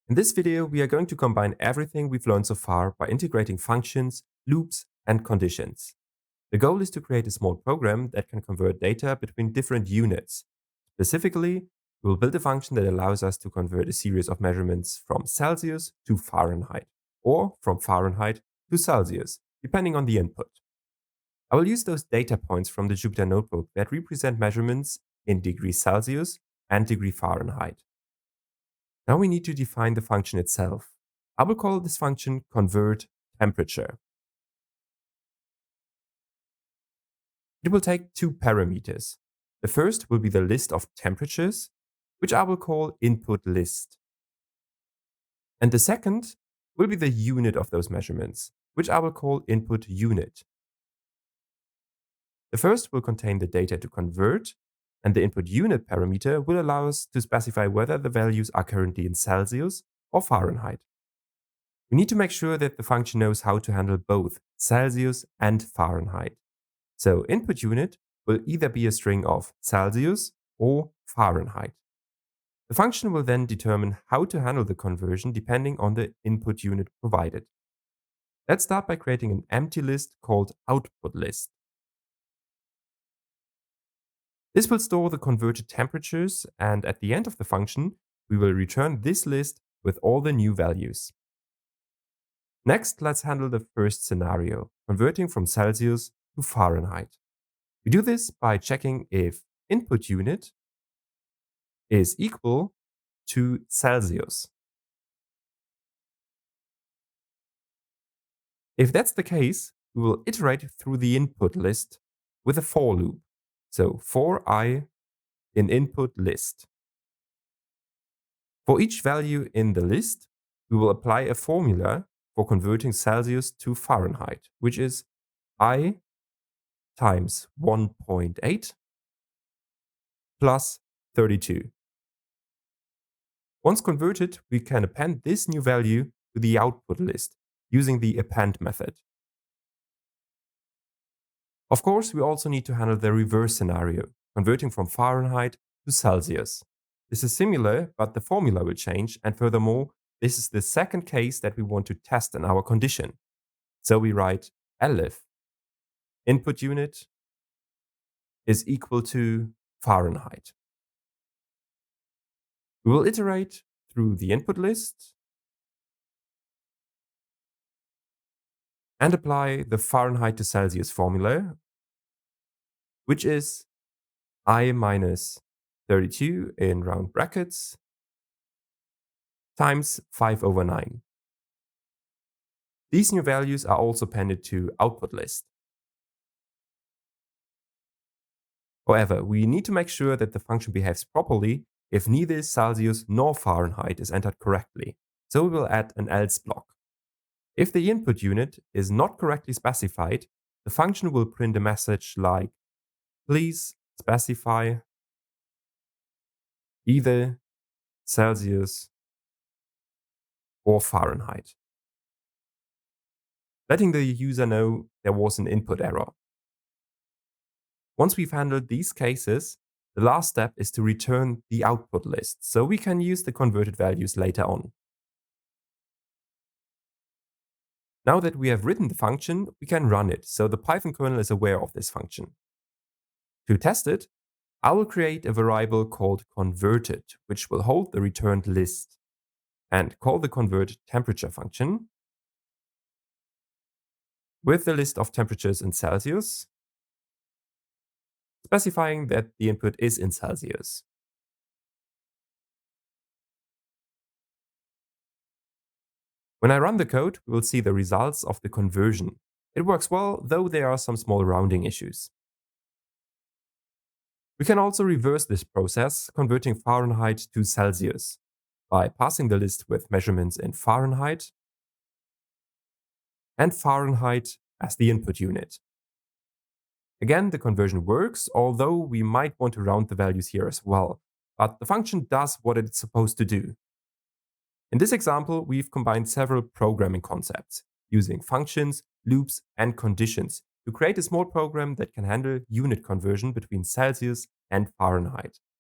In this video, we are going to combine everything we've learned so far by integrating functions, loops, and conditions. The goal is to create a small program that can convert data between different units. Specifically, we will build a function that allows us to convert a series of measurements from Celsius to Fahrenheit, or from Fahrenheit to Celsius, depending on the input. I will use those data points from the Jupyter Notebook that represent measurements in degrees Celsius and degree Fahrenheit. Now we need to define the function itself. I will call this function convert temperature. It will take two parameters. The first will be the list of temperatures, which I will call input list. And the second will be the unit of those measurements, which I will call input unit. The first will contain the data to convert, and the input unit parameter will allow us to specify whether the values are currently in Celsius or Fahrenheit. We need to make sure that the function knows how to handle both Celsius and Fahrenheit. So input unit will either be a string of Celsius or Fahrenheit. The function will then determine how to handle the conversion depending on the input unit provided. Let's start by creating an empty list called output list. This will store the converted temperatures, and at the end of the function, we will return this list with all the new values. Next, let's handle the first scenario, converting from Celsius to Fahrenheit. We do this by checking if input unit is equal to Celsius. If that's the case, we will iterate through the input list with a for loop. So for I in input list. For each value in the list, we will apply a formula for converting Celsius to Fahrenheit, which is I times 1.8 plus 32. Once converted, we can append this new value to the output list using the append method. Of course, we also need to handle the reverse scenario, converting from Fahrenheit to Celsius. This is similar, but the formula will change, and furthermore, this is the second case that we want to test in our condition. So we write elif input unit is equal to Fahrenheit. We will iterate through the input list and apply the Fahrenheit to Celsius formula, which is I minus 32 in round brackets times 5/9. These new values are also appended to output list. However, we need to make sure that the function behaves properly if neither Celsius nor Fahrenheit is entered correctly, so we will add an else block. If the input unit is not correctly specified, the function will print a message like, please specify either Celsius or Fahrenheit, letting the user know there was an input error. Once we've handled these cases, the last step is to return the output list, so we can use the converted values later on. Now that we have written the function, we can run it, so the Python kernel is aware of this function. To test it, I will create a variable called converted, which will hold the returned list, and call the convert temperature function with the list of temperatures in Celsius, specifying that the input is in Celsius. When I run the code, we will see the results of the conversion. It works well, though there are some small rounding issues. We can also reverse this process, converting Fahrenheit to Celsius, by passing the list with measurements in Fahrenheit and Fahrenheit as the input unit. Again, the conversion works, although we might want to round the values here as well, but the function does what it's supposed to do. In this example, we've combined several programming concepts, using functions, loops, and conditions to create a small program that can handle unit conversion between Celsius and Fahrenheit.